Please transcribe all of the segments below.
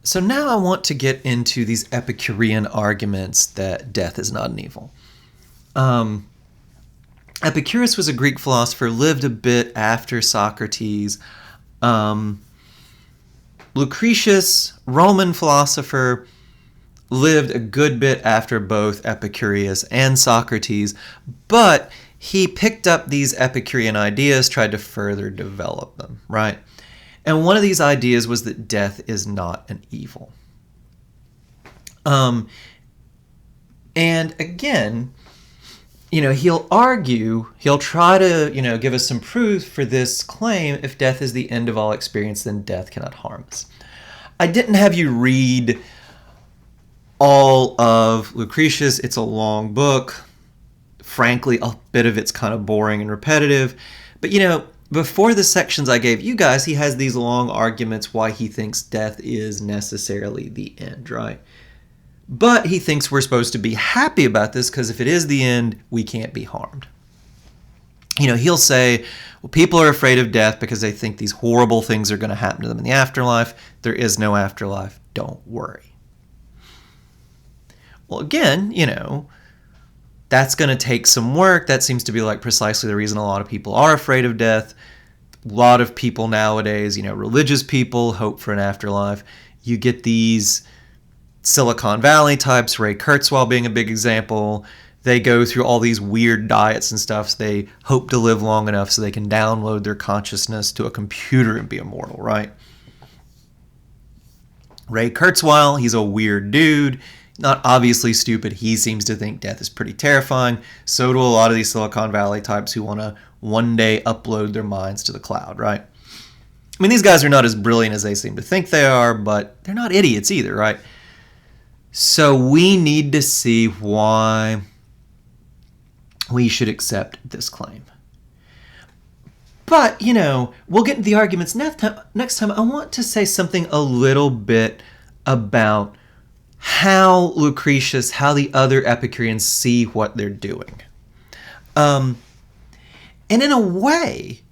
So now I want to get into these Epicurean arguments that death is not an evil. Epicurus was a Greek philosopher, lived a bit after Socrates. Lucretius, Roman philosopher, lived a good bit after both Epicurus and Socrates, but he picked up these Epicurean ideas, tried to further develop them, right? And one of these ideas was that death is not an evil. And again, he'll argue, he'll try to, give us some proof for this claim. If death is the end of all experience, then death cannot harm us. I didn't have you read all of Lucretius. It's a long book. Frankly, a bit of it's kind of boring and repetitive. But, before the sections I gave you guys, he has these long arguments why he thinks death is necessarily the end, right? But he thinks we're supposed to be happy about this because if it is the end, we can't be harmed. He'll say, well, people are afraid of death because they think these horrible things are going to happen to them in the afterlife. There is no afterlife. Don't worry. Well, again, that's going to take some work. That seems to be like precisely the reason a lot of people are afraid of death. A lot of people nowadays, religious people, hope for an afterlife. You get these Silicon Valley types, Ray Kurzweil being a big example. They go through all these weird diets and stuff. So they hope to live long enough so they can download their consciousness to a computer and be immortal, right? Ray Kurzweil, he's a weird dude. Not obviously stupid. He seems to think death is pretty terrifying. So do a lot of these Silicon Valley types who want to one day upload their minds to the cloud, right? I mean, these guys are not as brilliant as they seem to think they are, but they're not idiots either, right? So we need to see why we should accept this claim. But, we'll get into the arguments next time. I want to say something a little bit about how Lucretius, how the other Epicureans see what they're doing. And in a way,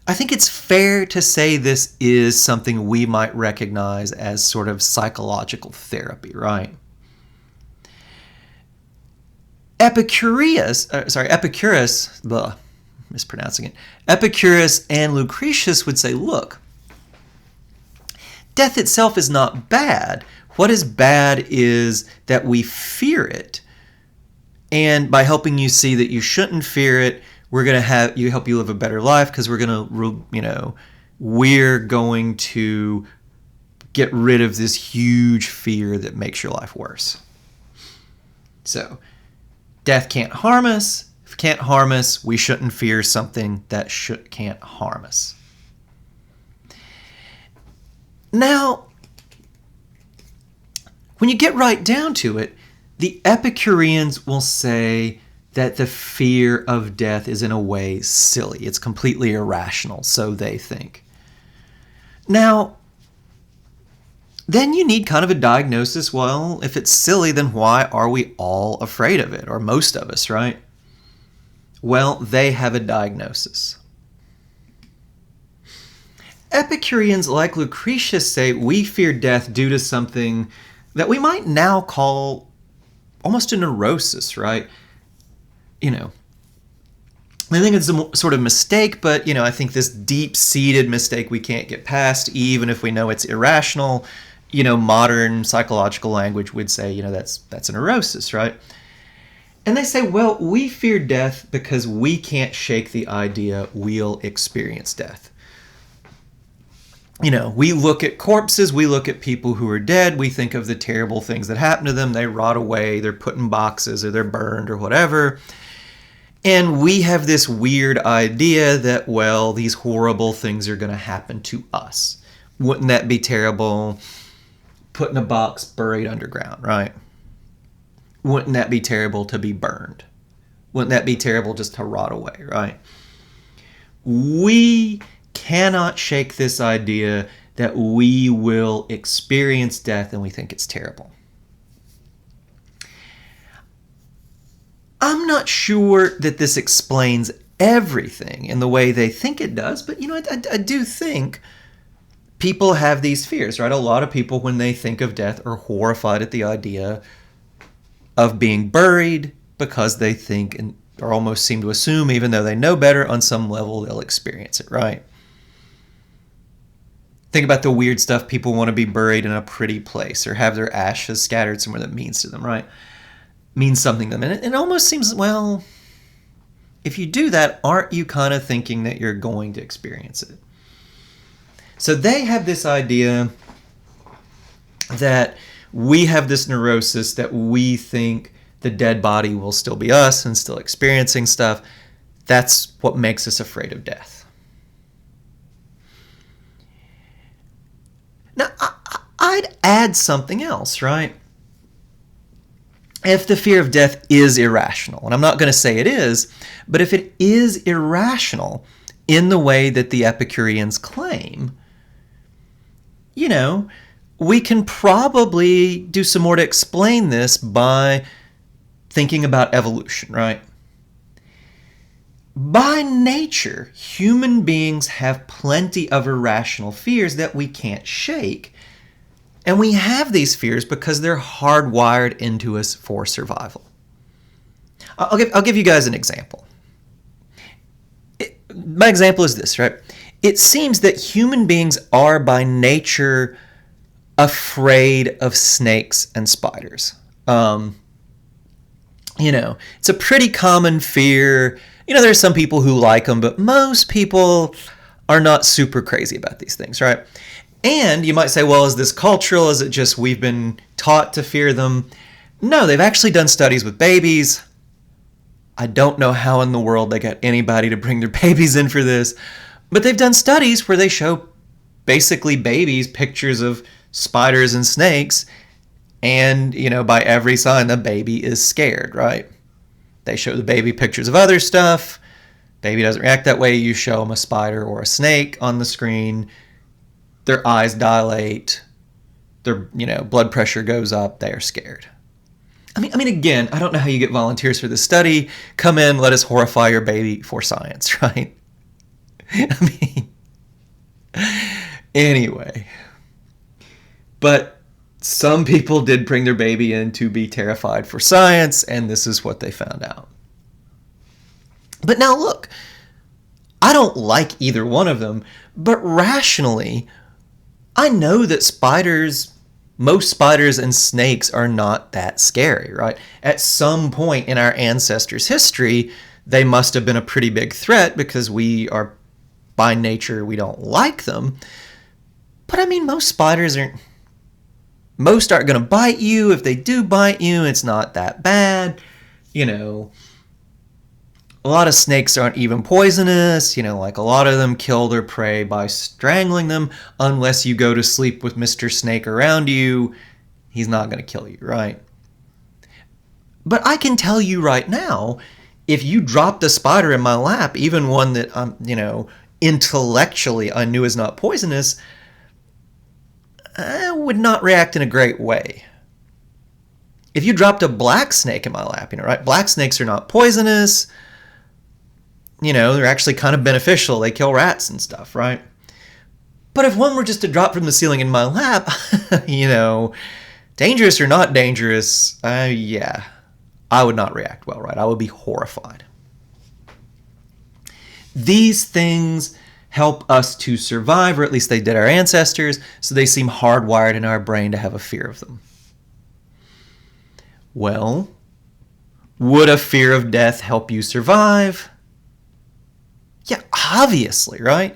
I think it's fair to say this is something we might recognize as sort of psychological therapy, right? Epicurus, mispronouncing it. Epicurus and Lucretius would say, look, death itself is not bad. What is bad is that we fear it. And by helping you see that you shouldn't fear it, we're going to help you live a better life because we're going to get rid of this huge fear that makes your life worse. So, death can't harm us. If it can't harm us, we shouldn't fear something that can't harm us. Now, when you get right down to it, the Epicureans will say that the fear of death is in a way silly. It's completely irrational, so they think. Now, then you need kind of a diagnosis. Well, if it's silly, then why are we all afraid of it? Or most of us, right? Well, they have a diagnosis. Epicureans like Lucretius say we fear death due to something that we might now call almost a neurosis, right? I think it's a sort of mistake, but, I think this deep-seated mistake we can't get past, even if we know it's irrational. Modern psychological language would say, that's a neurosis, right? And they say, well, we fear death because we can't shake the idea we'll experience death. We look at corpses, we look at people who are dead, we think of the terrible things that happen to them. They rot away, they're put in boxes, or they're burned, or whatever. And we have this weird idea that, well, these horrible things are going to happen to us. Wouldn't that be terrible? Put in a box, buried underground, right? Wouldn't that be terrible to be burned? Wouldn't that be terrible just to rot away, right? We cannot shake this idea that we will experience death and we think it's terrible. I'm not sure that this explains everything in the way they think it does, but I do think people have these fears, right? A lot of people, when they think of death, are horrified at the idea of being buried because they think and or almost seem to assume, even though they know better, on some level they'll experience it, right? Think about the weird stuff. People want to be buried in a pretty place or have their ashes scattered somewhere that means to them, right? Means something to them. And it almost seems, well, if you do that, aren't you kind of thinking that you're going to experience it? So they have this idea that we have this neurosis that we think the dead body will still be us and still experiencing stuff. That's what makes us afraid of death. Now, I'd add something else, right? If the fear of death is irrational, and I'm not going to say it is, but if it is irrational in the way that the Epicureans claim, we can probably do some more to explain this by thinking about evolution, right? By nature, human beings have plenty of irrational fears that we can't shake. And we have these fears because they're hardwired into us for survival. I'll give you guys an example. My example is this, right? It seems that human beings are by nature afraid of snakes and spiders. It's a pretty common fear. There's some people who like them, but most people are not super crazy about these things, right? And you might say, well, is this cultural? Is it just we've been taught to fear them? No, they've actually done studies with babies. I don't know how in the world they got anybody to bring their babies in for this, but they've done studies where they show basically babies pictures of spiders and snakes, and, by every sign, the baby is scared, right? They show the baby pictures of other stuff. Baby doesn't react that way. You show them a spider or a snake on the screen. Their eyes dilate. Their, blood pressure goes up. They're scared. I mean, again, I don't know how you get volunteers for this study. Come in, let us horrify your baby for science, right? Anyway. But some people did bring their baby in to be terrified for science, and this is what they found out. But now look, I don't like either one of them, but rationally, I know that most spiders and snakes are not that scary, right? At some point in our ancestors' history, they must have been a pretty big threat because we are, by nature, we don't like them. But most spiders most aren't going to bite you. If they do bite you, it's not that bad. A lot of snakes aren't even poisonous. Like a lot of them kill their prey by strangling them. Unless you go to sleep with Mr. Snake around you, he's not going to kill you, right? But I can tell you right now, if you dropped a spider in my lap, even one that, intellectually I knew is not poisonous, I would not react in a great way. If you dropped a black snake in my lap, right? Black snakes are not poisonous. They're actually kind of beneficial. They kill rats and stuff, right? But if one were just to drop from the ceiling in my lap, dangerous or not dangerous, I would not react well, right? I would be horrified. These things help us to survive, or at least they did our ancestors, so they seem hardwired in our brain to have a fear of them. Well, would a fear of death help you survive? Yeah, obviously, right?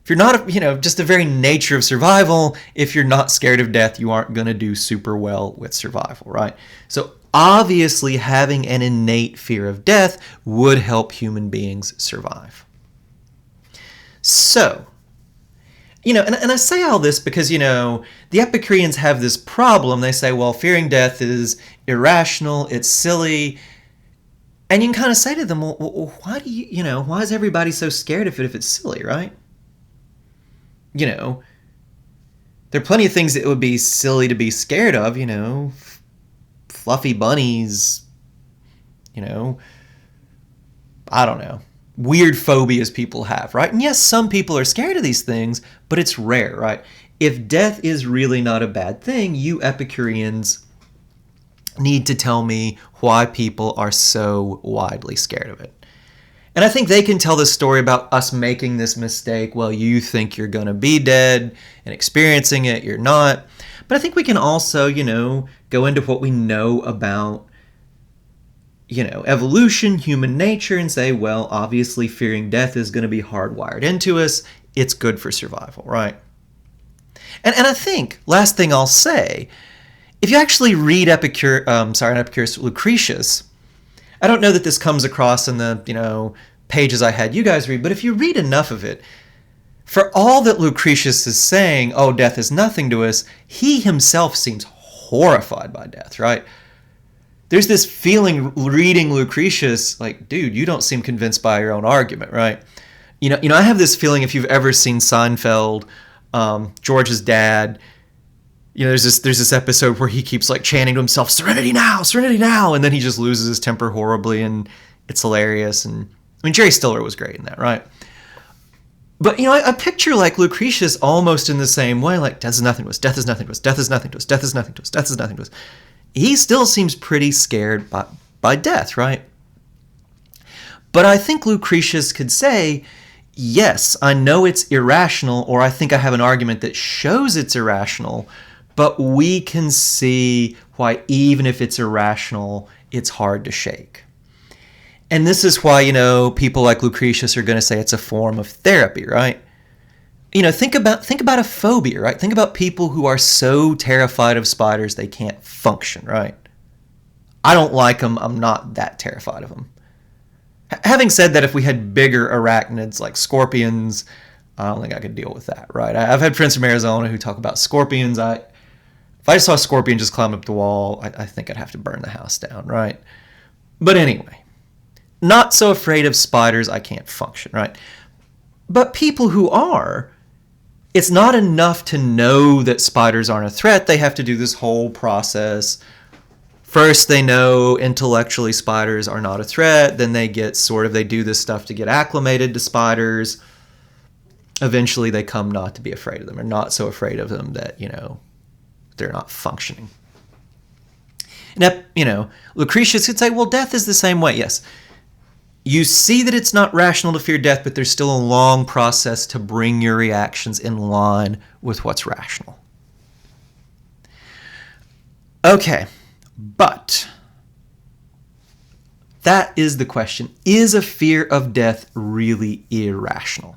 If you're not, just the very nature of survival, if you're not scared of death, you aren't going to do super well with survival, right? So obviously having an innate fear of death would help human beings survive. So, and I say all this because, the Epicureans have this problem. They say, well, fearing death is irrational, it's silly. And you can kind of say to them, well, why why is everybody so scared of it if it's silly, right? There are plenty of things that would be silly to be scared of, fluffy bunnies, I don't know. weird phobias people have, right? And yes, some people are scared of these things, but it's rare, right? If death is really not a bad thing, you Epicureans need to tell me why people are so widely scared of it. And I think they can tell this story about us making this mistake. Well, you think you're going to be dead and experiencing it, you're not. But I think we can also, go into what we know about, evolution, human nature, and say, well, obviously fearing death is going to be hardwired into us. It's good for survival, right? And I think, last thing I'll say, if you actually read Lucretius, I don't know that this comes across in the, pages I had you guys read, but if you read enough of it, for all that Lucretius is saying, oh, death is nothing to us, he himself seems horrified by death, right? There's this feeling reading Lucretius, like, dude, you don't seem convinced by your own argument, right? I have this feeling, if you've ever seen Seinfeld, George's dad, there's this episode where he keeps like chanting to himself, serenity now, and then he just loses his temper horribly, and it's hilarious. And I mean, Jerry Stiller was great in that, right? But I picture like Lucretius almost in the same way, like death is nothing to us, death is nothing to us, death is nothing to us, death is nothing to us, death is nothing to us. He still seems pretty scared by death, right? But I think Lucretius could say, yes, I know it's irrational, or I think I have an argument that shows it's irrational, but we can see why even if it's irrational, it's hard to shake. And this is why, people like Lucretius are going to say it's a form of therapy, right? Think about a phobia, right? Think about people who are so terrified of spiders they can't function, right? I don't like them. I'm not that terrified of them. Having said that, if we had bigger arachnids like scorpions, I don't think I could deal with that, right? I've had friends from Arizona who talk about scorpions. If I saw a scorpion just climb up the wall, I think I'd have to burn the house down, right? But anyway, not so afraid of spiders I can't function, right? But people who are, it's not enough to know that spiders aren't a threat. They have to do this whole process. First, they know intellectually spiders are not a threat. Then they do this stuff to get acclimated to spiders. Eventually, they come not to be afraid of them, or not so afraid of them that, they're not functioning. And, Lucretius could say, well, death is the same way. Yes, you see that it's not rational to fear death, but there's still a long process to bring your reactions in line with what's rational. Okay, but that is the question. Is a fear of death really irrational?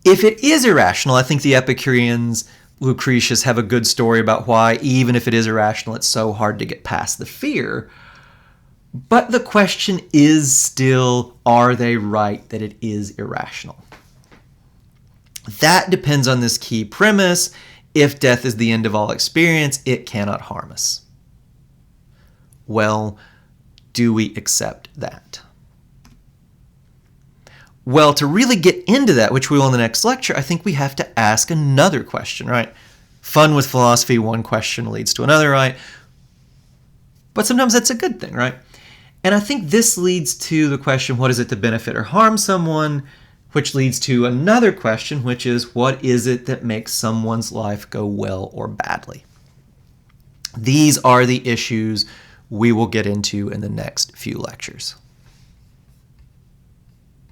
If it is irrational, I think the Epicureans, Lucretius, have a good story about why, even if it is irrational, it's so hard to get past the fear. But the question is still, are they right that it is irrational? That depends on this key premise. If death is the end of all experience, it cannot harm us. Well, do we accept that? Well, to really get into that, which we will in the next lecture, I think we have to ask another question, right? Fun with philosophy, one question leads to another, right? But sometimes that's a good thing, right? And I think this leads to the question, what is it to benefit or harm someone? Which leads to another question, which is, what is it that makes someone's life go well or badly? These are the issues we will get into in the next few lectures.